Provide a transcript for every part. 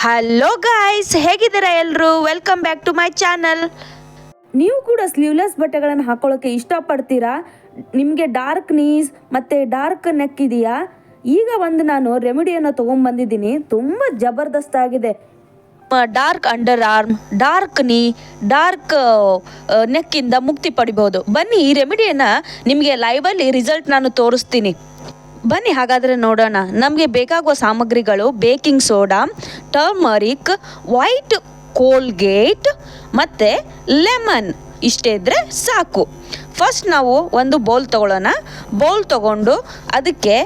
Hello guys, ಹೇಗಿದ್ದೀರಾ ಎಲ್ಲರೂ? Welcome back to my channel. ನೀವು ಕೂಡ ಸ್ಲೀವ್ಲೆಸ್ ಬಟ್ಟೆಗಳನ್ನು ಹಾಕೊಳ್ಳೋಕ್ಕೆ ಇಷ್ಟಪಡ್ತೀರಾ? ನಿಮಗೆ ಡಾರ್ಕ್ ನೀಸ್ ಮತ್ತು ಡಾರ್ಕ್ ನೆಕ್ ಇದೆಯಾ? ಈಗ ನಾನು ರೆಮಿಡಿಯನ್ನು ತೊಗೊಂಡ್ಬಂದಿದ್ದೀನಿ. ತುಂಬ ಜಬರ್ದಸ್ತ್ ಆಗಿದೆ. Dark underarm, dark knee, dark ನೆಕ್ಕಿಂದ ಮುಕ್ತಿ ಪಡಿಬಹುದು. ಬನ್ನಿ, ಈ ರೆಮಿಡಿಯನ್ನು ನಿಮಗೆ ಲೈವಲ್ಲಿ ರಿಸಲ್ಟ್ ನಾನು ತೋರಿಸ್ತೀನಿ. ಬನ್ನಿ ಹಾಗಾದರೆ ನೋಡೋಣ. ನಮಗೆ ಬೇಕಾಗುವ ಸಾಮಗ್ರಿಗಳು: baking soda, turmeric, white Colgate ಮತ್ತು ಲೆಮನ್. ಇಷ್ಟೇ ಇದ್ದರೆ ಸಾಕು. ಫಸ್ಟ್ ನಾವು ಒಂದು ಬೌಲ್ ತೊಗೊಳ್ಳೋಣ. ಬೌಲ್ ತೊಗೊಂಡು ಅದಕ್ಕೆ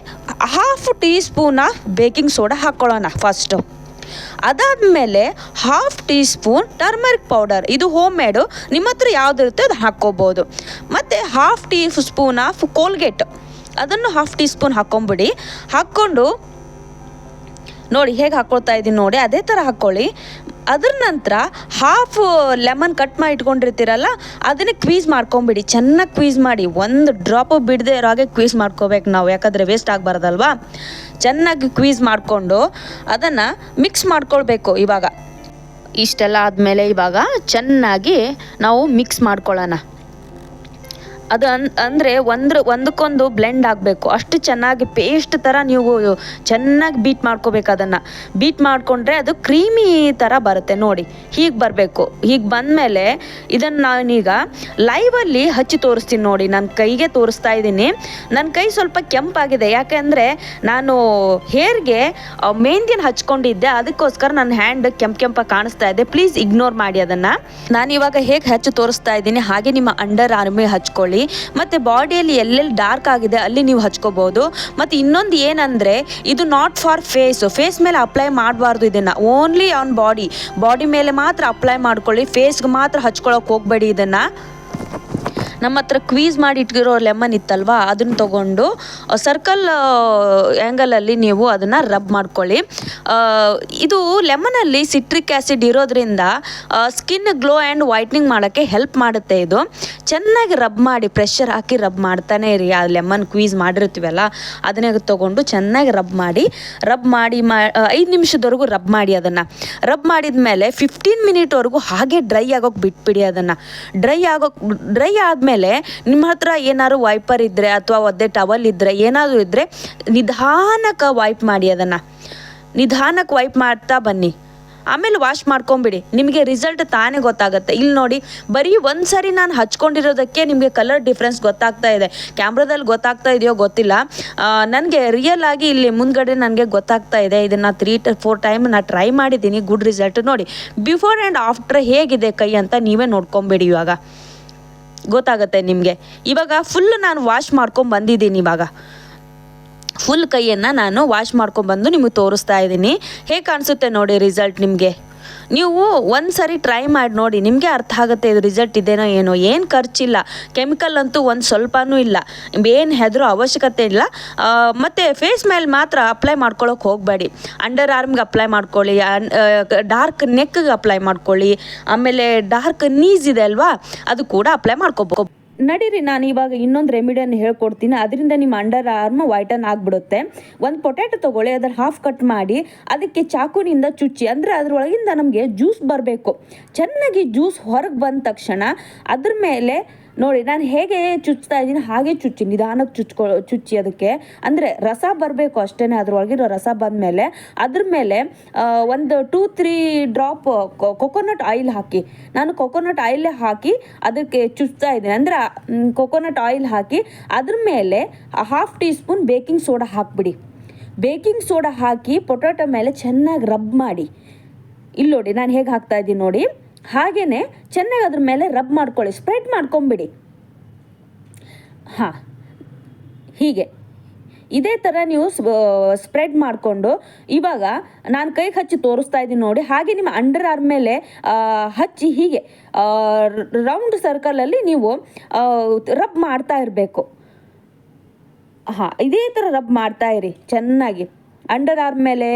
1/2 tea spoon of baking soda ಹಾಕ್ಕೊಳ್ಳೋಣ ಫಸ್ಟು. ಅದಾದಮೇಲೆ 1/2 ಟೀ ಸ್ಪೂನ್ ಟರ್ಮರಿಕ್ ಪೌಡರ್, ಇದು ಹೋಮ್ ಮೇಡು, ನಿಮ್ಮ ಹತ್ರ ಯಾವುದಿರುತ್ತೆ ಅದು ಹಾಕ್ಕೋಬೋದು. ಮತ್ತು 1/2 ಟೀ ಸ್ಪೂನ್ ಆಫ್ ಕೋಲ್ಗೇಟ್, ಅದನ್ನು 1/2 ಟೀ ಸ್ಪೂನ್ ಹಾಕ್ಕೊಂಬಿಡಿ. ಹಾಕ್ಕೊಂಡು ನೋಡಿ ಹೇಗೆ ಹಾಕ್ಕೊಳ್ತಾ ಇದ್ದೀನಿ ನೋಡಿ, ಅದೇ ಥರ ಹಾಕ್ಕೊಳ್ಳಿ. ಅದ್ರ ನಂತರ 1/2 ಲೆಮನ್ ಕಟ್ ಮಾಡಿ ಇಟ್ಕೊಂಡಿರ್ತೀರಲ್ಲ, ಅದನ್ನೇ ಕ್ವೀಸ್ ಮಾಡ್ಕೊಂಬಿಡಿ. ಚೆನ್ನಾಗಿ ಕ್ವೀಸ್ ಮಾಡಿ, ಒಂದು ಡ್ರಾಪು ಬಿಡದೆ ಇರೋ ಹಾಗೆ ಕ್ವೀಸ್ ಮಾಡ್ಕೋಬೇಕು ನಾವು, ಯಾಕಂದರೆ ವೇಸ್ಟ್ ಆಗಬಾರ್ದಲ್ವಾ. ಚೆನ್ನಾಗಿ ಕ್ವೀಸ್ ಮಾಡಿಕೊಂಡು ಅದನ್ನು ಮಿಕ್ಸ್ ಮಾಡ್ಕೊಳ್ಬೇಕು. ಇವಾಗ ಇಷ್ಟೆಲ್ಲ ಆದಮೇಲೆ ಇವಾಗ ಚೆನ್ನಾಗಿ ನಾವು ಮಿಕ್ಸ್ ಮಾಡ್ಕೊಳ್ಳೋಣ. ಅದು ಅಂದರೆ ಒಂದಕ್ಕೊಂದು ಬ್ಲೆಂಡ್ ಆಗಬೇಕು, ಅಷ್ಟು ಚೆನ್ನಾಗಿ ಪೇಸ್ಟ್ ಥರ ನೀವು ಚೆನ್ನಾಗಿ ಬೀಟ್ ಮಾಡ್ಕೋಬೇಕು. ಅದನ್ನು ಬೀಟ್ ಮಾಡಿಕೊಂಡ್ರೆ ಅದು ಕ್ರೀಮಿ ಥರ ಬರುತ್ತೆ ನೋಡಿ, ಹೀಗೆ ಬರಬೇಕು. ಹೀಗೆ ಬಂದಮೇಲೆ ಇದನ್ನು ನಾನೀಗ ಲೈವಲ್ಲಿ ಹಚ್ಚಿ ತೋರಿಸ್ತೀನಿ ನೋಡಿ. ನನ್ನ ಕೈಗೆ ತೋರಿಸ್ತಾ ಇದ್ದೀನಿ. ನನ್ನ ಕೈ ಸ್ವಲ್ಪ ಕೆಂಪಾಗಿದೆ, ಯಾಕೆಂದರೆ ನಾನು ಹೇರ್ಗೆ ಮೆಹಂದಿನ ಹಚ್ಕೊಂಡಿದ್ದೆ, ಅದಕ್ಕೋಸ್ಕರ ನನ್ನ ಹ್ಯಾಂಡ್ ಕೆಂಪಾಗಿ ಕಾಣಿಸ್ತಾ ಇದೆ. ಪ್ಲೀಸ್ ಇಗ್ನೋರ್ ಮಾಡಿ ಅದನ್ನು. ನಾನಿವಾಗ ಹೇಗೆ ಹಚ್ಚಿ ತೋರಿಸ್ತಾ ಇದ್ದೀನಿ ಹಾಗೆ ನಿಮ್ಮ ಅಂಡರ್ ಆರ್ಮಿಗೆ ಹಚ್ಕೊಳ್ಳಿ. ಮತ್ತು ಬಾಡಿಯಲ್ಲಿ ಎಲ್ಲೆಲ್ಲಿ ಡಾರ್ಕ್ ಆಗಿದೆ ಅಲ್ಲಿ ನೀವು ಹಚ್ಕೋಬಹುದು. ಮತ್ತು ಇನ್ನೊಂದು ಏನಂದರೆ, ಇದು ನಾಟ್ ಫಾರ್ ಫೇಸ್ ಮೇಲೆ ಅಪ್ಲೈ ಮಾಡಬಾರ್ದು. ಇದನ್ನು ಓನ್ಲಿ ಆನ್ ಬಾಡಿ ಮೇಲೆ ಮಾತ್ರ ಅಪ್ಲೈ ಮಾಡ್ಕೊಳ್ಳಿ. ಫೇಸ್ಗೆ ಮಾತ್ರ ಹಚ್ಕೊಳ್ಳೋಕೆ ಹೋಗಬೇಡಿ. ಇದನ್ನು ನಮ್ಮ ಹತ್ರ ಕ್ವೀಸ್ ಮಾಡಿ ಇಟ್ಗಿರೋ ಲೆಮನ್ ಇತ್ತಲ್ವ, ಅದನ್ನು ತೊಗೊಂಡು ಸರ್ಕಲ್ ಆ್ಯಂಗಲಲ್ಲಿ ನೀವು ಅದನ್ನು ರಬ್ ಮಾಡ್ಕೊಳ್ಳಿ. ಇದು ಲೆಮನಲ್ಲಿ ಸಿಟ್ರಿಕ್ ಆ್ಯಸಿಡ್ ಇರೋದ್ರಿಂದ ಸ್ಕಿನ್ ಗ್ಲೋ ಆ್ಯಂಡ್ ವೈಟ್ನಿಂಗ್ ಮಾಡೋಕ್ಕೆ ಹೆಲ್ಪ್ ಮಾಡುತ್ತೆ. ಇದು ಚೆನ್ನಾಗಿ ರಬ್ ಮಾಡಿ, ಪ್ರೆಷರ್ ಹಾಕಿ ರಬ್ ಮಾಡ್ತಾನೆ ಇರಿ. ಆ ಲೆಮನ್ ಕ್ವೀಸ್ ಮಾಡಿರ್ತೀವಲ್ಲ ಅದನ್ನೇ ತೊಗೊಂಡು ಚೆನ್ನಾಗಿ ರಬ್ ಮಾಡಿ 5 ನಿಮಿಷದವರೆಗೂ ರಬ್ ಮಾಡಿ. ಅದನ್ನು ರಬ್ ಮಾಡಿದ ಮೇಲೆ 15 ಮಿನಿಟ್ವರೆಗೂ ಹಾಗೆ ಡ್ರೈ ಆಗೋಕ್ಕೆ ಬಿಟ್ಬಿಡಿ. ಅದನ್ನು ಡ್ರೈ ಆದಮೇಲೆ ನಿಮ್ಮ ಹತ್ರ ಏನಾದ್ರು ವೈಪರ್ ಇದ್ದರೆ ಅಥವಾ ಒದ್ದೆ ಟವಲ್ ಇದ್ದರೆ ಏನಾದರೂ ಇದ್ದರೆ ನಿಧಾನಕ್ಕೆ ವೈಪ್ ಮಾಡಿ. ಅದನ್ನು ನಿಧಾನಕ್ಕೆ ವೈಪ್ ಮಾಡ್ತಾ ಬನ್ನಿ. ಆಮೇಲೆ ವಾಶ್ ಮಾಡ್ಕೊಂಬಿಡಿ. ನಿಮಗೆ ರಿಸಲ್ಟ್ ತಾನೇ ಗೊತ್ತಾಗುತ್ತೆ. ಇಲ್ಲಿ ನೋಡಿ, ಬರೀ ಒಂದು ಸರಿ ನಾನು ಹಚ್ಕೊಂಡಿರೋದಕ್ಕೆ ನಿಮಗೆ ಕಲರ್ ಡಿಫ್ರೆನ್ಸ್ ಗೊತ್ತಾಗ್ತಾ ಇದೆ. ಕ್ಯಾಮ್ರಾದಲ್ಲಿ ಗೊತ್ತಾಗ್ತಾ ಇದೆಯೋ ಗೊತ್ತಿಲ್ಲ, ನನಗೆ ರಿಯಲ್ ಆಗಿ ಇಲ್ಲಿ ಮುಂದ್ಗಡೆ ನನಗೆ ಗೊತ್ತಾಗ್ತಾ ಇದೆ. ಇದನ್ನು 3-4 ಟೈಮ್ ನಾನು ಟ್ರೈ ಮಾಡಿದ್ದೀನಿ. ಗುಡ್ ರಿಸಲ್ಟ್ ನೋಡಿ. ಬಿಫೋರ್ ಆ್ಯಂಡ್ ಆಫ್ಟರ್ ಹೇಗಿದೆ ಕೈ ಅಂತ ನೀವೇ ನೋಡ್ಕೊಂಬಿಡಿ. ಇವಾಗ ಗೊತ್ತಾಗುತ್ತೆ ನಿಮಗೆ. ಇವಾಗ ಫುಲ್ ನಾನು ವಾಶ್ ಮಾಡ್ಕೊಂಡು ಬಂದಿದ್ದೀನಿ. ಇವಾಗ ಫುಲ್ ಕೈಯನ್ನು ನಾನು ವಾಶ್ ಮಾಡ್ಕೊಂಡ್ಬಂದು ನಿಮಗೆ ತೋರಿಸ್ತಾ ಇದ್ದೀನಿ. ಹೇಗೆ ಕಾಣಿಸುತ್ತೆ ನೋಡಿ ರಿಸಲ್ಟ್. ನಿಮಗೆ ನೀವು ಒಂದು ಸರಿ ಟ್ರೈ ಮಾಡಿ ನೋಡಿ, ನಿಮಗೆ ಅರ್ಥ ಆಗುತ್ತೆ ಇದು ರಿಸಲ್ಟ್ ಇದೇನೋ ಏನೋ. ಏನು ಖರ್ಚಿಲ್ಲ, ಕೆಮಿಕಲ್ ಅಂತೂ ಒಂದು ಸ್ವಲ್ಪನೂ ಇಲ್ಲ, ಏನು ಹೆದರೋ ಅವಶ್ಯಕತೆ ಇಲ್ಲ. ಮತ್ತು ಫೇಸ್ ಮೇಲೆ ಮಾತ್ರ ಅಪ್ಲೈ ಮಾಡ್ಕೊಳ್ಳೋಕೆ ಹೋಗಬೇಡಿ. ಅಂಡರ್ ಆರ್ಮ್ಗೆ ಅಪ್ಲೈ ಮಾಡ್ಕೊಳ್ಳಿ, ಡಾರ್ಕ್ ನೆಕ್ಗೆ ಅಪ್ಲೈ ಮಾಡ್ಕೊಳ್ಳಿ, ಆಮೇಲೆ ಡಾರ್ಕ್ ನೀಸ್ ಇದೆ ಅಲ್ವಾ ಅದು ಕೂಡ ಅಪ್ಲೈ ಮಾಡ್ಕೋಬೇಕು. ನಡೀರಿ, ನಾನು ಇವಾಗ ಇನ್ನೊಂದು ರೆಮಿಡಿಯನ್ನು ಹೇಳ್ಕೊಡ್ತೀನಿ. ಅದರಿಂದ ನಿಮ್ಮ ಅಂಡರ್ ಆರ್ಮ್ ವೈಟನ್ ಆಗಿಬಿಡುತ್ತೆ. ಒಂದು ಪೊಟ್ಯಾಟೊ ತೊಗೊಳ್ಳಿ, ಅದನ್ನು ಹಾಫ್ ಕಟ್ ಮಾಡಿ ಅದಕ್ಕೆ ಚಾಕುನಿಂದ ಚುಚ್ಚಿ, ಅಂದರೆ ಅದರೊಳಗಿಂದ ನಮಗೆ ಜ್ಯೂಸ್ ಬರಬೇಕು. ಚೆನ್ನಾಗಿ ಜ್ಯೂಸ್ ಹೊರಗೆ ಬಂದ ತಕ್ಷಣ ಅದ್ರ ಮೇಲೆ ನೋಡಿ ನಾನು ಹೇಗೆ ಚುಚ್ತಾ ಇದ್ದೀನಿ ಹಾಗೆ ಚುಚ್ಚಿ, ನಿಧಾನಕ್ಕೆ ಚುಚ್ಚಿ. ಅದಕ್ಕೆ ಅಂದರೆ ರಸ ಬರಬೇಕು ಅಷ್ಟೇ. ಅದರೊಳಗಿರೋ ರಸ ಬಂದಮೇಲೆ ಅದ್ರ ಮೇಲೆ ಒಂದು 2-3 ಡ್ರಾಪ್ ಕೊಕೊನಟ್ ಆಯಿಲ್ ಹಾಕಿ. ನಾನು ಕೊಕೊನಟ್ ಆಯಿಲ್ ಹಾಕಿ ಅದಕ್ಕೆ ಚುಚ್ತಾ ಇದ್ದೀನಿ. ಅಂದರೆ ಕೊಕೊನಟ್ ಆಯಿಲ್ ಹಾಕಿ ಅದ್ರ ಮೇಲೆ 1/2 ಟೀ ಸ್ಪೂನ್ ಬೇಕಿಂಗ್ ಸೋಡಾ ಹಾಕಿಬಿಡಿ. ಬೇಕಿಂಗ್ ಸೋಡಾ ಹಾಕಿ ಪೊಟ್ಯಾಟೊ ಮೇಲೆ ಚೆನ್ನಾಗಿ ರಬ್ ಮಾಡಿ. ಇಲ್ಲಿ ನೋಡಿ ನಾನು ಹೇಗೆ ಹಾಕ್ತಾ ಇದ್ದೀನಿ ನೋಡಿ, ಹಾಗೆಯೇ ಚೆನ್ನಾಗಿ ಅದ್ರ ಮೇಲೆ ರಬ್ ಮಾಡ್ಕೊಳ್ಳಿ, ಸ್ಪ್ರೆಡ್ ಮಾಡ್ಕೊಂಬಿಡಿ. ಹಾಂ, ಹೀಗೆ ಇದೇ ಥರ ನೀವು ಸ್ಪ್ರೆಡ್ ಮಾಡಿಕೊಂಡು ಇವಾಗ ನಾನು ಕೈಗೆ ಹಚ್ಚಿ ತೋರಿಸ್ತಾ ಇದ್ದೀನಿ ನೋಡಿ. ಹಾಗೆ ನಿಮ್ಮ ಅಂಡರ್ ಆರ್ಮ್ ಮೇಲೆ ಹಚ್ಚಿ ಹೀಗೆ ರೌಂಡ್ ಸರ್ಕಲಲ್ಲಿ ನೀವು ರಬ್ ಮಾಡ್ತಾ ಇರಬೇಕು. ಹಾಂ, ಇದೇ ಥರ ರಬ್ ಮಾಡ್ತಾ ಇರಿ ಚೆನ್ನಾಗಿ. ಅಂಡರ್ ಆರ್ಮ್ ಮೇಲೆ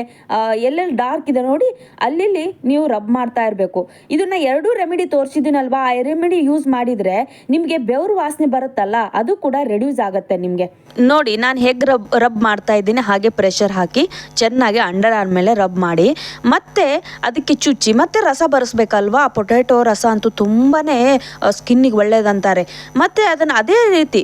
ಎಲ್ಲೆಲ್ಲಿ ಡಾರ್ಕ್ ಇದೆ ನೋಡಿ ಅಲ್ಲಿ ನೀವು ರಬ್ ಮಾಡ್ತಾ ಇರಬೇಕು. ಇದನ್ನ 2 ರೆಮಿಡಿ ತೋರಿಸಿದ್ದೀನಲ್ವಾ, ಆ ರೆಮಿಡಿ ಯೂಸ್ ಮಾಡಿದರೆ ನಿಮಗೆ ಬೆವರು ವಾಸನೆ ಬರುತ್ತಲ್ಲ, ಅದು ಕೂಡ ರೆಡ್ಯೂಸ್ ಆಗುತ್ತೆ ನಿಮಗೆ. ನೋಡಿ ನಾನು ಹೇಗೆ ರಬ್ ಮಾಡ್ತಾ ಇದ್ದೀನಿ ಹಾಗೆ ಪ್ರೆಷರ್ ಹಾಕಿ ಚೆನ್ನಾಗಿ ಅಂಡರ್ ಆರ್ಮ್ ಮೇಲೆ ರಬ್ ಮಾಡಿ ಮತ್ತೆ ಅದಕ್ಕೆ ಚುಚ್ಚಿ ಮತ್ತೆ ರಸ ಬರೆಸ್ಬೇಕಲ್ವಾ. ಪೊಟ್ಯಾಟೊ ರಸ ಅಂತೂ ತುಂಬಾ ಸ್ಕಿನ್ನಿಗೆ ಒಳ್ಳೇದಂತಾರೆ. ಮತ್ತು ಅದನ್ನು ಅದೇ ರೀತಿ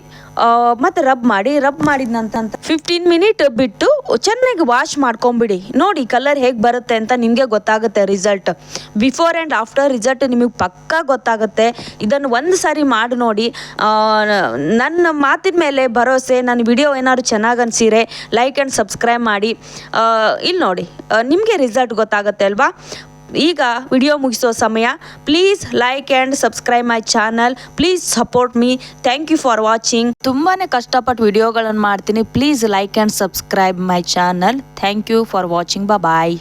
ಮತ್ತೆ ರಬ್ ಮಾಡಿದ ನಂತರ 15 ಮಿನಿಟ್ ಬಿಟ್ಟು ಚೆನ್ನಾಗಿ ವಾಶ್ ಮಾಡ್ಕೊಂಬಿಡಿ. ನೋಡಿ ಕಲರ್ ಹೇಗೆ ಬರುತ್ತೆ ಅಂತ ನಿಮಗೆ ಗೊತ್ತಾಗುತ್ತೆ result. Before and after result ನಿಮಗೆ ಪಕ್ಕಾ ಗೊತ್ತಾಗುತ್ತೆ. ಇದನ್ನು ಒಂದು ಸಾರಿ ಮಾಡಿ ನೋಡಿ. ನನ್ನ ಮಾತಿನ ಮೇಲೆ ಭರವಸೆ. ನನ್ನ ವಿಡಿಯೋ ಏನಾದ್ರು ಚೆನ್ನಾಗಿ ಅನಿಸಿರೆ ಲೈಕ್ ಆ್ಯಂಡ್ ಸಬ್ಸ್ಕ್ರೈಬ್ ಮಾಡಿ. ಇಲ್ಲಿ ನೋಡಿ ನಿಮಗೆ ರಿಸಲ್ಟ್ ಗೊತ್ತಾಗುತ್ತೆ ಅಲ್ವಾ. ಈಗ ವಿಡಿಯೋ ಮುಗಿಸೋ ಸಮಯ. Please like and subscribe my channel. Please support me. Thank you for watching. ತುಂಬಾ ಕಷ್ಟಪಟ್ಟು ವಿಡಿಯೋಗಳನ್ನು ಮಾಡ್ತೀನಿ. Please like and subscribe my channel. Thank you for watching. Bye.